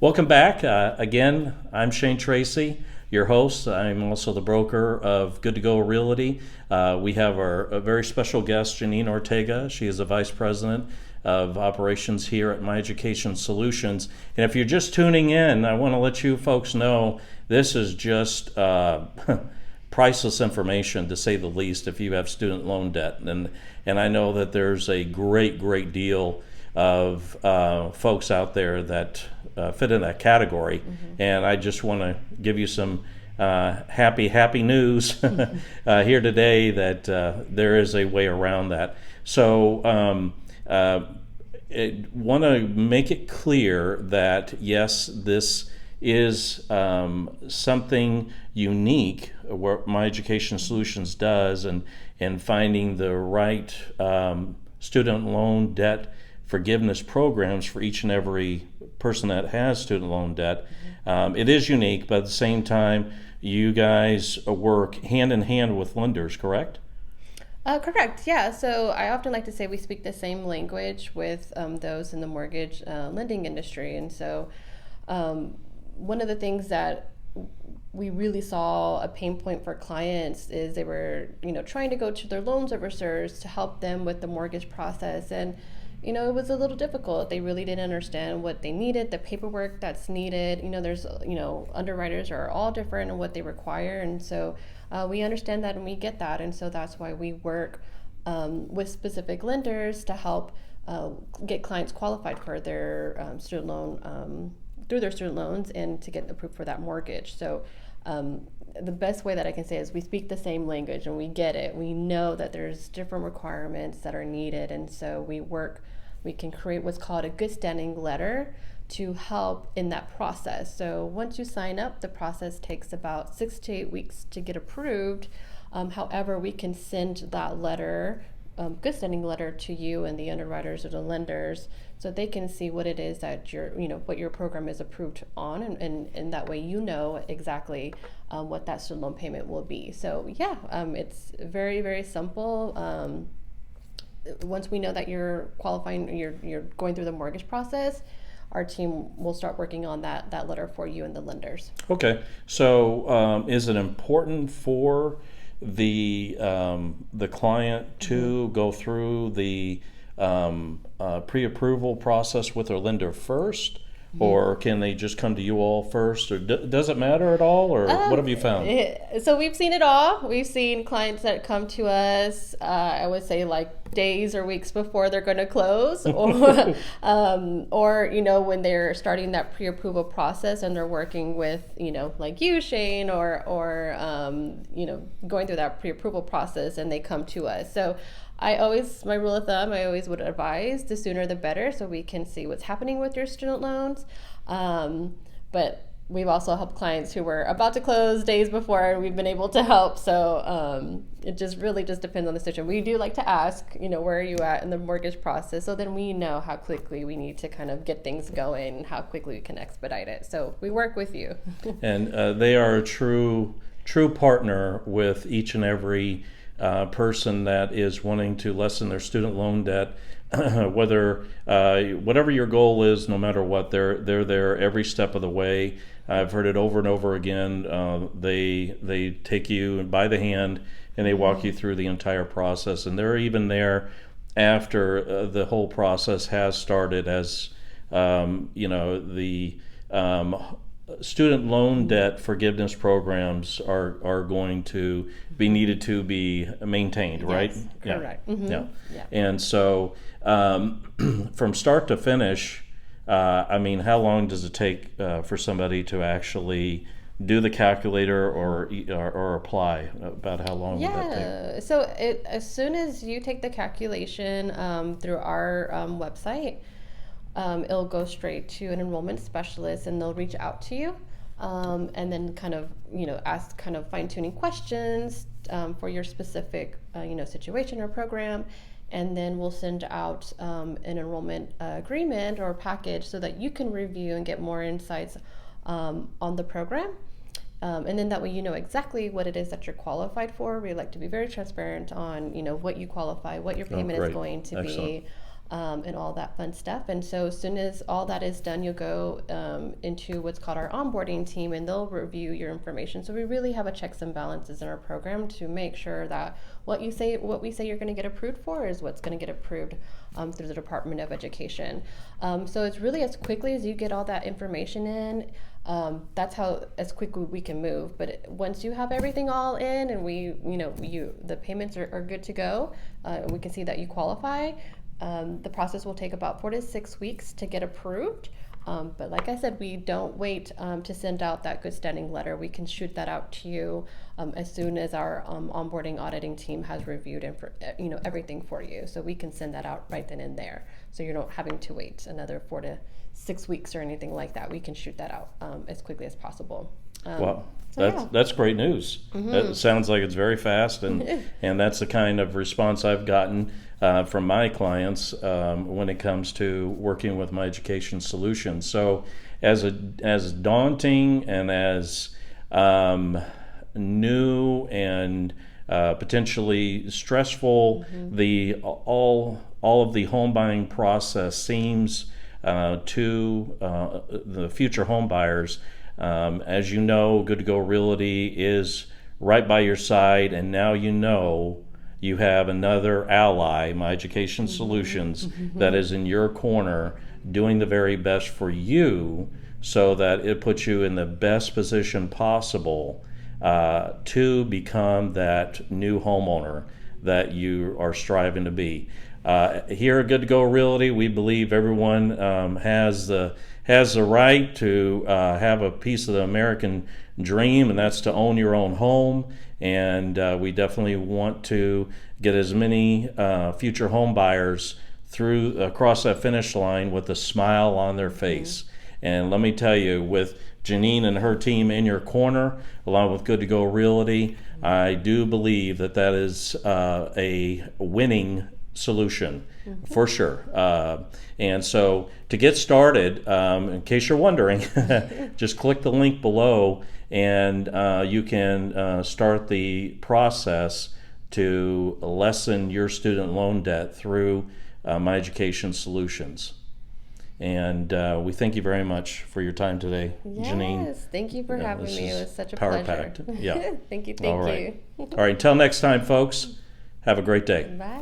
Welcome back. Again, I'm Shane Tracy, your host. I'm also the broker of Good to Go Realty. We have a very special guest, Janine Ortega. She is the Vice President of Operations here at My Education Solutions. And if you're just tuning in, I want to let you folks know this is just priceless information, to say the least, if you have student loan debt. And I know that there's a great deal of folks out there that fit in that category. Mm-hmm. And I just want to give you some happy news here today that there is a way around that. So want to make it clear that yes, this is something unique what My Education Solutions does, and finding the right student loan debt forgiveness programs for each and every person that has student loan debt. It is unique, but at the same time, you guys work hand in hand with lenders, correct? Correct, yeah. So I often like to say we speak the same language with those in the mortgage lending industry. And so one of the things that we really saw a pain point for clients is they were, trying to go to their loan servicers to help them with the mortgage process. And it was a little difficult. They really didn't understand what they needed, the paperwork that's needed. There's, underwriters are all different in what they require. And so we understand that and we get that. And so that's why we work with specific lenders to help get clients qualified for their student loan, through their student loans, and to get approved for that mortgage. So the best way that I can say is we speak the same language and we get it. We know that there's different requirements that are needed. And so we can create what's called a good standing letter to help in that process. So once you sign up, the process takes about 6 to 8 weeks to get approved. However, we can send that letter, good standing letter, to you and the underwriters or the lenders, so they can see what it is that what your program is approved on, and that way exactly what that student loan payment will be. So yeah, it's very simple. Once we know that you're qualifying, you're going through the mortgage process, our team will start working on that letter for you and the lenders. Okay, so is it important for the client to go through the pre-approval process with their lender first? Or can they just come to you all first? Or does it matter at all? Or what have you found? So we've seen it all. We've seen clients that come to us, I would say like days or weeks before they're going to close, or when they're starting that pre-approval process and they're working with, like you, Shane, or going through that pre-approval process and they come to us. So my rule of thumb, I always would advise the sooner the better, so we can see what's happening with your student loans. But we've also helped clients who were about to close days before, and we've been able to help. So it just really depends on the situation. We do like to ask, where are you at in the mortgage process? So then we know how quickly we need to kind of get things going and how quickly we can expedite it. So we work with you. And they are a true partner with each and every person that is wanting to lessen their student loan debt, whatever your goal is, no matter what, they're there every step of the way. I've heard it over and over again. They take you by the hand and they walk you through the entire process, and they're even there after the whole process has started, as the student loan debt forgiveness programs are going to be needed to be maintained, right? Yes, correct. Yeah. Mm-hmm. Yeah. And so from start to finish, how long does it take for somebody to actually do the calculator or apply? About how long would that take? So as soon as you take the calculation through our website, it'll go straight to an enrollment specialist, and they'll reach out to you and then kind of ask kind of fine-tuning questions for your specific situation or program, and then we'll send out an enrollment agreement or package so that you can review and get more insights on the program. And then that way you know exactly what it is that you're qualified for. We like to be very transparent on what you qualify, what your payment is going to be. and all that fun stuff. And so as soon as all that is done, you'll go into what's called our onboarding team, and they'll review your information. So we really have a checks and balances in our program to make sure that what we say you're going to get approved for is what's going to get approved through the Department of Education. So it's really as quickly as you get all that information in. That's how as quickly we can move. But once you have everything all in, and the payments are good to go, we can see that you qualify. The process will take about 4 to 6 weeks to get approved. But like I said, we don't wait to send out that good standing letter. We can shoot that out to you as soon as our onboarding auditing team has reviewed everything for you. So we can send that out right then and there. So you're not having to wait another 4 to 6 weeks or anything like that. We can shoot that out as quickly as possible. Wow. That's great news. That sounds like it's very fast, and that's the kind of response I've gotten from my clients when it comes to working with my education solutions. So as daunting and as new and potentially stressful all of the home buying process seems to the future home buyers. As you know, Good to Go Realty is right by your side, and now you have another ally, My Education Solutions, that is in your corner doing the very best for you, so that it puts you in the best position possible to become that new homeowner that you are striving to be. Here at Good to Go Realty, we believe everyone has the right to have a piece of the American dream, and that's to own your own home. And we definitely want to get as many future home buyers across that finish line with a smile on their face. And let me tell you, with Janine and her team in your corner, along with Good to Go Realty, I do believe that is a winning solution for sure. And so to get started, in case you're wondering, just click the link below, and you can start the process to lessen your student loan debt through My Education Solutions. And we thank you very much for your time today, Janine. Yes, thank you for having me. It was such a power pleasure. packed. Yeah. Thank you. All right. Until next time, folks, have a great day. Bye.